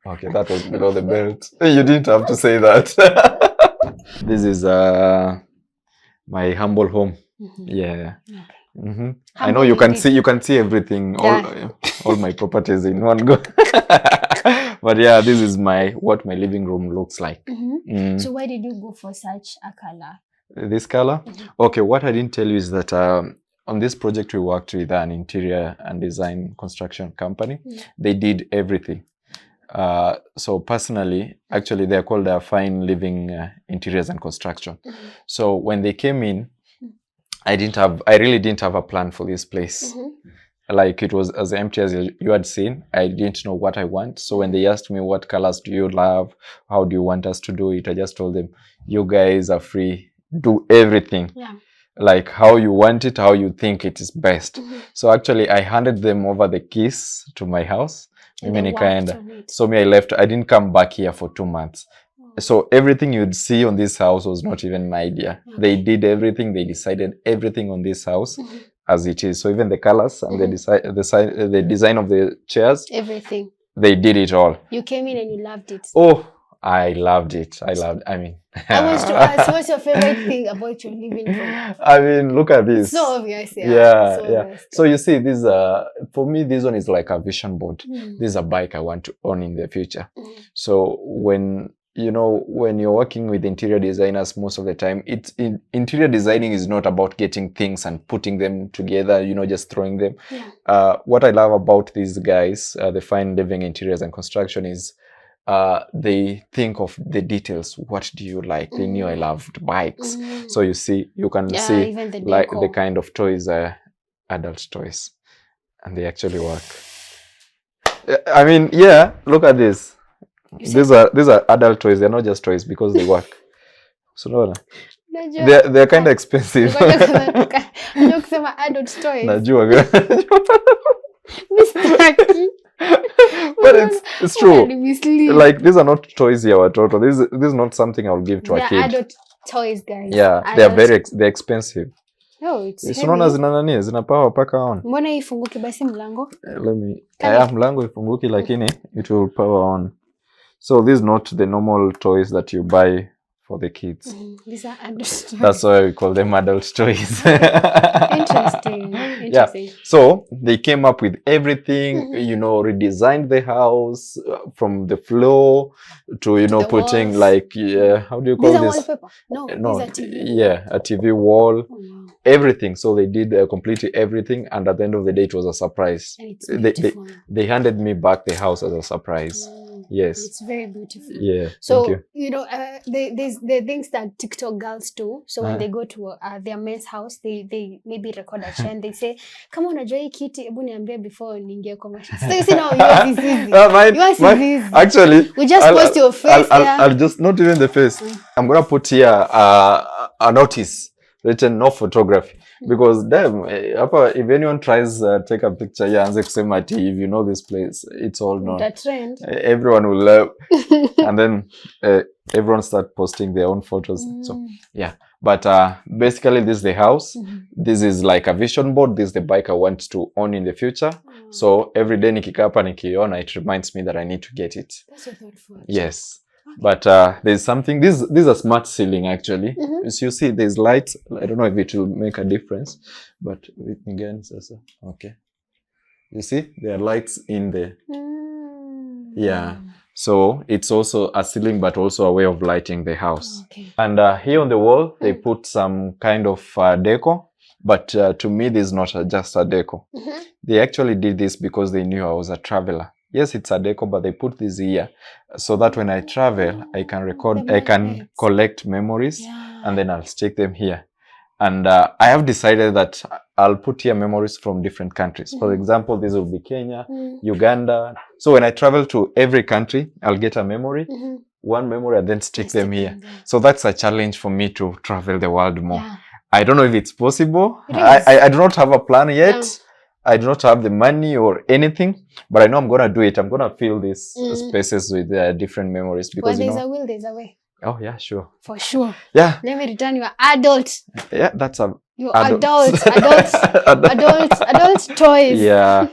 Okay, that was below the belt. You didn't have to say that. This is my humble home. Yeah. Okay. I know you can see everything, all my properties in one go. But yeah, this is what my living room looks like. So why did you go for such a color? This color? Okay, what I didn't tell you is that on this project we worked with an interior and design construction company. They did everything. So personally, actually, they're called Fine Living Interiors and Construction. So when they came in, I really didn't have a plan for this place. Like, it was as empty as you had seen. I didn't know what I want. So when they asked me, what colors do you love? How do you want us to do it? I just told them, you guys are free. Do everything. Yeah. Like how you want it, how you think it is best. So actually, I handed them over the keys to my house. So I left. I didn't come back here for 2 months. So everything you'd see on this house was not even my idea. They did everything. They decided everything on this house as it is. So even the colors and the design of the chairs, everything. They did it all. You came in and you loved it. Oh, I loved it. I mean, I was to ask, what's your favorite thing about your living room? I mean, look at this. It's so obvious, yeah. Obvious. So you see, this for me, this one is like a vision board. This is a bike I want to own in the future. So when you know, when you're working with interior designers, most of the time, interior designing is not about getting things and putting them together, you know, just throwing them. Yeah. What I love about these guys, the fine living interiors and construction, is they think of the details. What do you like? They knew I loved bikes. So you see, you can see even the like decor. the kind of toys, adult toys, and they actually work. I mean, yeah, look at this. These are adult toys. They're not just toys because they work. So no, they're kind of expensive. Kusema adult toys. Najua. Mistaki. But it's true. Like, these are not toys ya watoto. This is not something I'll give to a kid. Adult toys, guys. Yeah, adult. they're expensive. No, it's heavy. Unaona zina nani? Zina power paka on. Mbona ifunguki basi mlango? Let me. Mlango ifunguki lakini it will power on. So these not the normal toys that you buy for the kids. These are adult toys. That's why we call them adult toys. Interesting. Yeah. So they came up with everything, you know, redesigned the house from the floor to, you know, putting walls. Like, how do you call this? Wallpaper. No, these are TV. Yeah, a TV wall. Oh, wow. Everything. So they did completely everything, and at the end of the day, it was a surprise. And it's beautiful. They handed me back the house as a surprise. Yes, it's very beautiful. Yeah. So you know, there's the things that TikTok girls do. So when they go to their men's house, they maybe record a chair and they say, "Come on, enjoy kiti. Ebu niambie before ningie commercial." So you see now, yours is easy. Yours is easy. Actually, we just post your face. I'll just not even the face. I'm gonna put here a notice written no photography. Because if anyone tries take a picture here and kusema ati, if you know this place, it's all known. That trend. Everyone will love. And then everyone start posting their own photos. So yeah. But basically this is the house. This is like a vision board. This is the bike I want to own in the future. So every day nikikaa hapa nikiona, it reminds me that I need to get it. That's so thoughtful. Yes. But there's something, this is a smart ceiling actually. As you see, there's lights. I don't know if it will make a difference, but again, okay. You see, there are lights in there. Yeah. So it's also a ceiling, but also a way of lighting the house. Okay. And here on the wall, they put some kind of deco. But to me, this is not just a deco. They actually did this because they knew I was a traveler. Yes, it's a deco, but they put this here so that when I travel, I can record, I can collect memories, and then I'll stick them here. And I have decided that I'll put here memories from different countries. For example, this will be Kenya, Uganda. So when I travel to every country, I'll get a memory, one memory, and then stick them here. So that's a challenge for me to travel the world more. Yeah. I don't know if it's possible. I do not have a plan yet. No. I do not have the money or anything, but I know I'm going to do it. I'm going to fill these spaces with different memories. Because there's a will, there's a way. Oh, yeah, sure. For sure. Yeah. Let me return your adult. Yeah, that's a... Your adult toys. Yeah.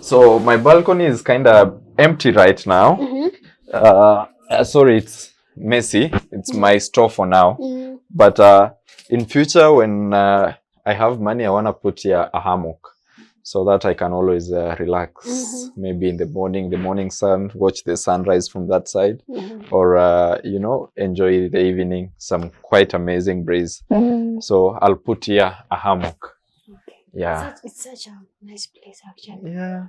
So my balcony is kind of empty right now. Sorry, it's messy. It's my store for now. But in future, when I have money, I want to put here a hammock. So that I can always relax, maybe in the morning sun, watch the sunrise from that side, or, you know, enjoy the evening, some quite amazing breeze. So I'll put here a hammock. Okay. Yeah. It's such a nice place, actually. Yeah.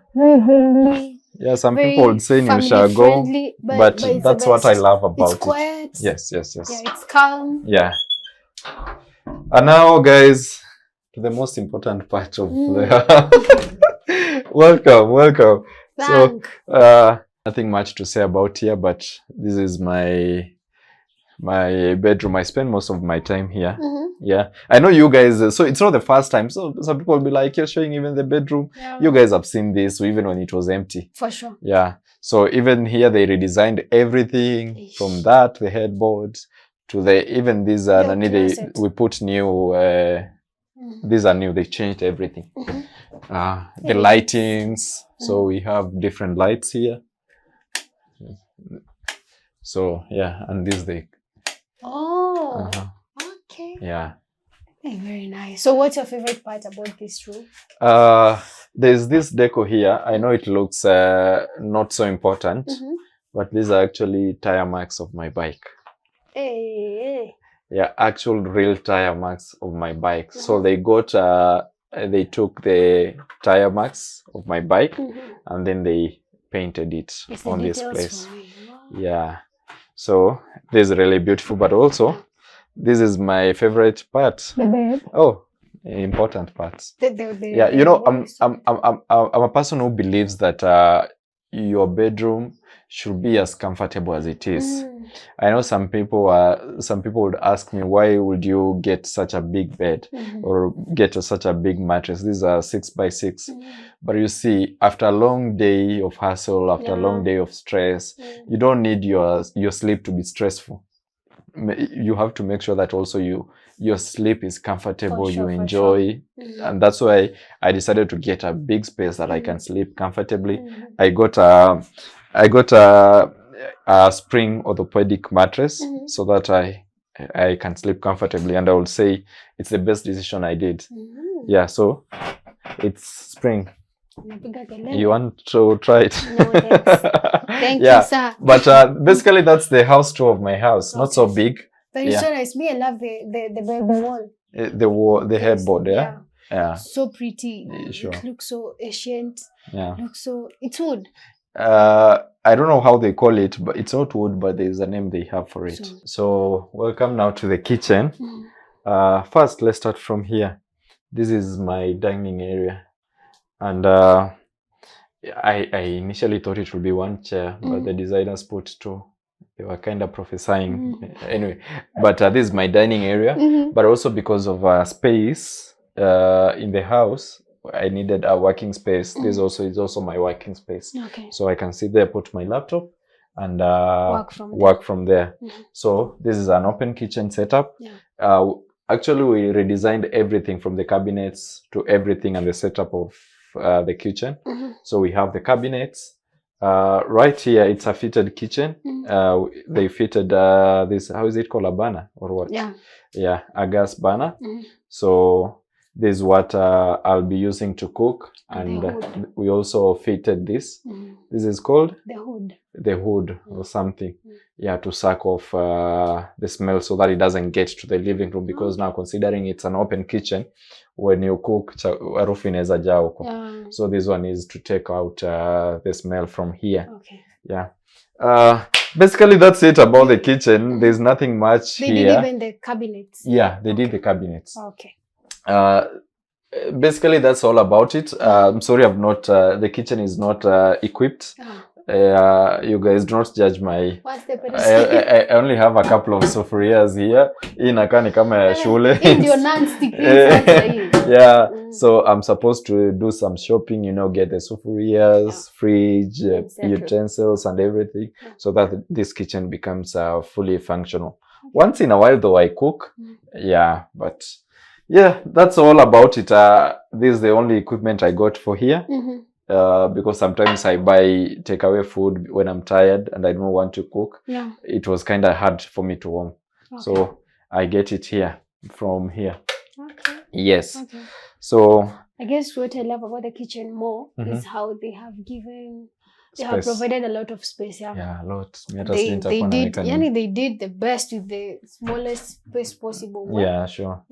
Yeah, some people would say you shall go, but that's what I love about it. It's quiet. Yes. Yeah, it's calm. Yeah. And now, guys, to the most important part of the welcome. Thank. So nothing much to say about here, but this is my bedroom. I spend most of my time here. Yeah, I know you guys, so it's not the first time, so some people will be like, you're showing even the bedroom. You guys have seen this even when it was empty. For sure. Yeah, so even here they redesigned everything from that, the headboards to even these we put new these are new. They changed everything. The lightings. So we have different lights here. So yeah, and this they. Oh. Okay. Yeah. Very nice. So what's your favorite part about this room? There's this deco here. I know it looks not so important, but these are actually tire marks of my bike. Hey. Yeah, actual real tire marks of my bike. So they took the tire marks of my bike and then they painted it on this place. Wow. Yeah. So this is really beautiful, but also this is my favorite part. The bed. Oh, important part. Yeah, you know, I'm a person who believes that your bedroom should be as comfortable as it is. I know some people would ask me, why would you get such a big bed or get such a big mattress? These are 6x6. But you see, after a long day of hustle, after a long day of stress, you don't need your sleep to be stressful. You have to make sure that also your sleep is comfortable, you enjoy. And that's why I decided to get a big space that I can sleep comfortably. I got a spring orthopedic mattress so that I can sleep comfortably, and I would say it's the best decision I did. Yeah, so it's spring. You want to try it? No, thanks. Thank you, sir. But basically that's the house tour of my house. Not so big. But it's so nice. Me, I love the wall. The headboard, yeah. So pretty. Sure. It looks so ancient. Yeah. It's wood. I don't know how they call it, but it's not wood, but there's a name they have for it. So welcome now to the kitchen. First, let's start from here. This is my dining area. And I initially thought it would be one chair, but the designers put two. They were kind of prophesying. Anyway, but this is my dining area. But also because of space in the house, I needed a working space. This is also my working space. Okay. So I can sit there, put my laptop, and work from there. So this is an open kitchen setup. Actually, we redesigned everything from the cabinets to everything and the setup of the kitchen. So we have the cabinets. Right here, it's a fitted kitchen. They fitted this, how is it called, a burner or what? Yeah, a gas burner. So this is what I'll be using to cook. And we also fitted this. This is called? The hood or something. Yeah, to suck off the smell so that it doesn't get to the living room, because now considering it's an open kitchen, when you cook, harufu inaweza jaa huko. So this one is to take out the smell from here. Okay. Yeah. Basically that's it about the kitchen. There's nothing much here. They did even the cabinets. Yeah, they did the cabinets. Okay. Basically that's all about it. I'm sorry I've not the kitchen is not equipped. You guys don't judge my I only have a couple of sufurias here. Inakani kama ya shule. Yeah, so I'm supposed to do some shopping, you know, get the sufurias, fridge, utensils and everything, so that this kitchen becomes fully functional. Once in a while though I cook. Yeah, but yeah, that's all about it. This is the only equipment I got for here. Because sometimes I buy takeaway food when I'm tired and I don't want to cook. It was kind of hard for me to warm. So I get it here, from here. Okay. Yes. Okay. So I guess what I love about the kitchen more is how they have given, they have provided a lot of space. Yeah, a lot. They did the best with the smallest space possible. Yeah, sure.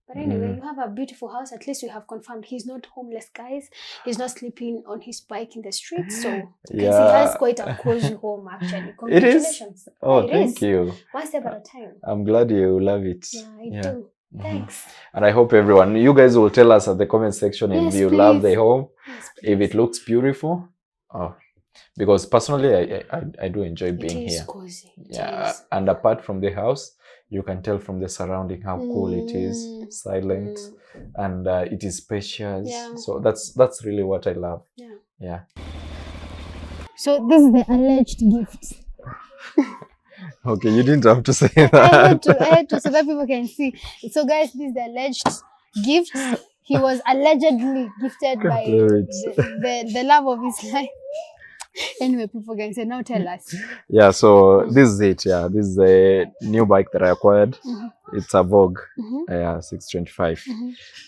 But anyway, you have a beautiful house. At least you have confirmed he's not homeless, guys. He's not sleeping on his bike in the streets. So he has quite a cozy home, actually. Congratulations. It is? Oh, thank you. One step at a time. I'm glad you love it. Yeah, I do. Thanks. And I hope you guys will tell us at the comment section if you love the home, if it looks beautiful. Oh, because personally, I do enjoy being here. Cozy. Yeah, and apart from the house, you can tell from the surrounding how cool it is, silent, and it is spacious. Yeah. So that's really what I love. Yeah. So this is the alleged gift. Okay, you didn't have to say that. I had to so that people can see. So guys, this is the alleged gift. He was allegedly gifted by the love of his life. Anyway, people can say, now tell us. Yeah, so this is it. Yeah, this is a new bike that I acquired. It's a Vogue, 625.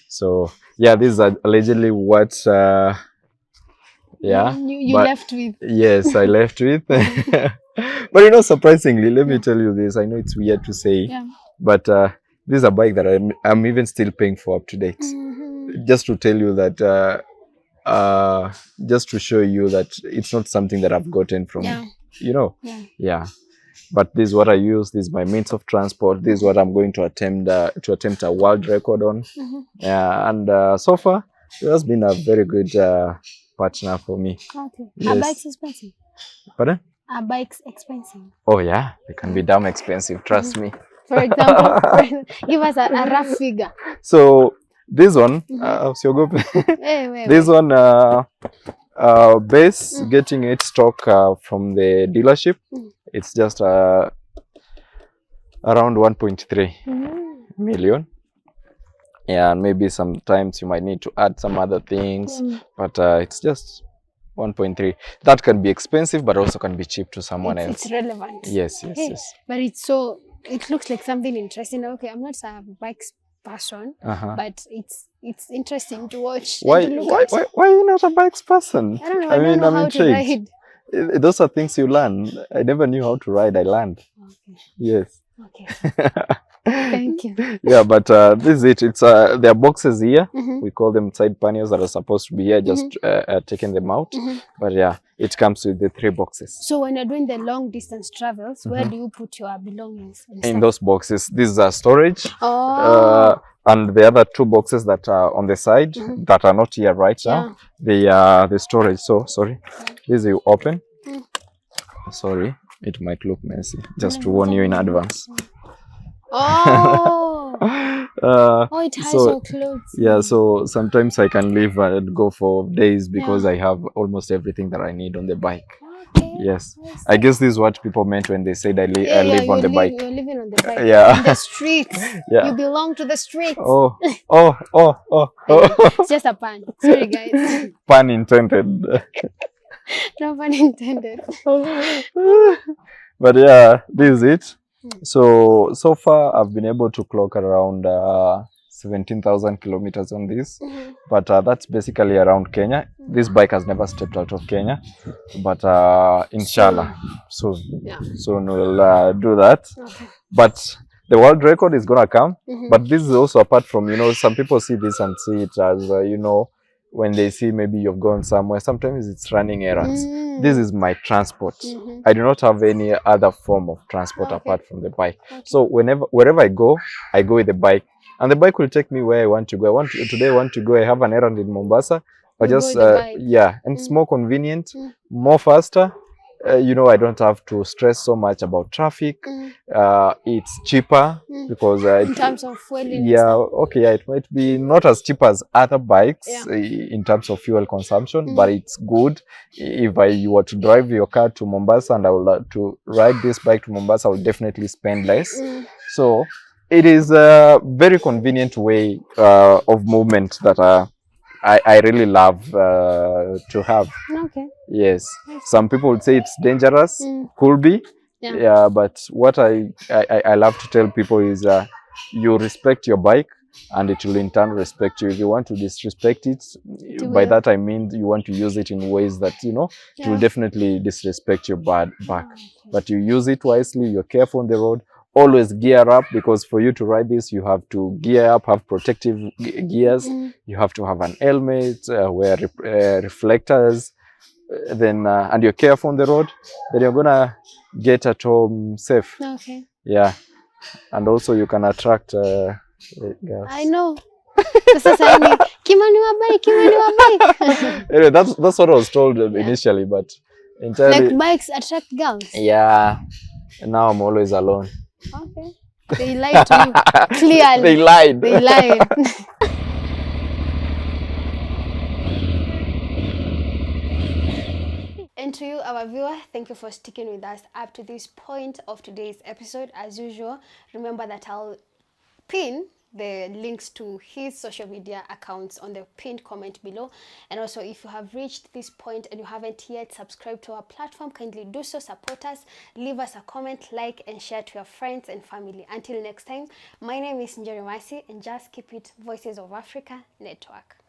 So yeah, this is allegedly what Yeah. You but left with. yes, I left with. But surprisingly, let me tell you this. I know it's weird to say, Yeah. but this is a bike that I'm even still paying for up to date. Just to tell you that, just to show you that it's not something that I've gotten from, Yeah. Yeah. But this is what I use. This is my means of transport. This is what I'm going to attempt a world record on. Yeah, and so far it has been a very good partner for me. Okay. Yes. Are bikes expensive? Pardon? Are bikes expensive? Oh yeah, they can be damn expensive. Trust me. For example, give us a rough figure. So this one, this one, base getting it stock from the dealership. It's just around 1.3 million. Yeah, and maybe sometimes you might need to add some other things, but it's just 1.3. That can be expensive, but also can be cheap to someone else. It's relevant. Yes. But it looks like something interesting. Okay, I'm not a bikes person, but it's interesting to watch. Why are you not a bikes person? I don't know. I don't know how to ride. Those are things you learn. I never knew how to ride. I learned. Okay. Yes. Okay. Thank you. Yeah, but this is it. It's there are boxes here. We call them side panels that are supposed to be here, just taking them out. But yeah, it comes with the 3 boxes. So when you're doing the long distance travels, where do you put your belongings? In those boxes. This is a storage. Oh. And the other 2 boxes that are on the side that are not here right now, they are the storage. So sorry, this you open. Sorry, it might look messy. Just to warn you in advance. Oh. It has your clothes. Yeah, so sometimes I can leave and go for days because I have almost everything that I need on the bike. Okay. Yes. I guess this is what people meant when they said I live on the bike. You're living on the bike. Yeah. On the streets. Yeah. You belong to the streets. Oh. It's just a pun. Sorry, guys. Pun intended. No pun intended. But yeah, this is it. So far I've been able to clock around 17,000 kilometers on this, but that's basically around Kenya. This bike has never stepped out of Kenya, but inshallah soon we'll do that. Okay. But the world record is gonna come. But this is also apart from, some people see this and see it as when they see maybe you've gone somewhere, sometimes it's running errands. This is my transport. I do not have any other form of transport apart from the bike. So wherever I go with the bike, and the bike will take me where I want to go. Today I want to go. I have an errand in Mombasa. Or just and it's more convenient, more faster. I don't have to stress so much about traffic. It's cheaper because in terms of fuel. It might be not as cheap as other bikes in terms of fuel consumption, but it's good. If you were to drive your car to Mombasa and I would to ride this bike to Mombasa, I will definitely spend less. So it is a very convenient way of movement that I really love to have. Okay. Yes. Some people would say it's dangerous. Could be. Yeah, but what I love to tell people is you respect your bike and it will in turn respect you. If you want to disrespect it, by that I mean you want to use it in ways that, it will definitely disrespect your back. But you use it wisely, you're careful on the road. Always gear up, because for you to ride this, you have to gear up, have protective gears. You have to have an helmet, wear reflectors. Then and you're careful on the road, then you're gonna get at home safe. Okay. Yeah, and also you can attract girls. I know. Anyway, that's what I was told initially, but entirely. Like bikes attract girls. Yeah. Now I'm always alone. Okay. They lied to you. Clearly. They lied. They lied. And to you, our viewer, thank you for sticking with us up to this point of today's episode. As usual, remember that I'll pin the links to his social media accounts on the pinned comment below. And also, if you have reached this point and you haven't yet subscribed to our platform, kindly do so. Support us, leave us a comment, like and share to your friends and family. Until next time, my name is Njeri Masi, and just keep it Voices of Africa Network.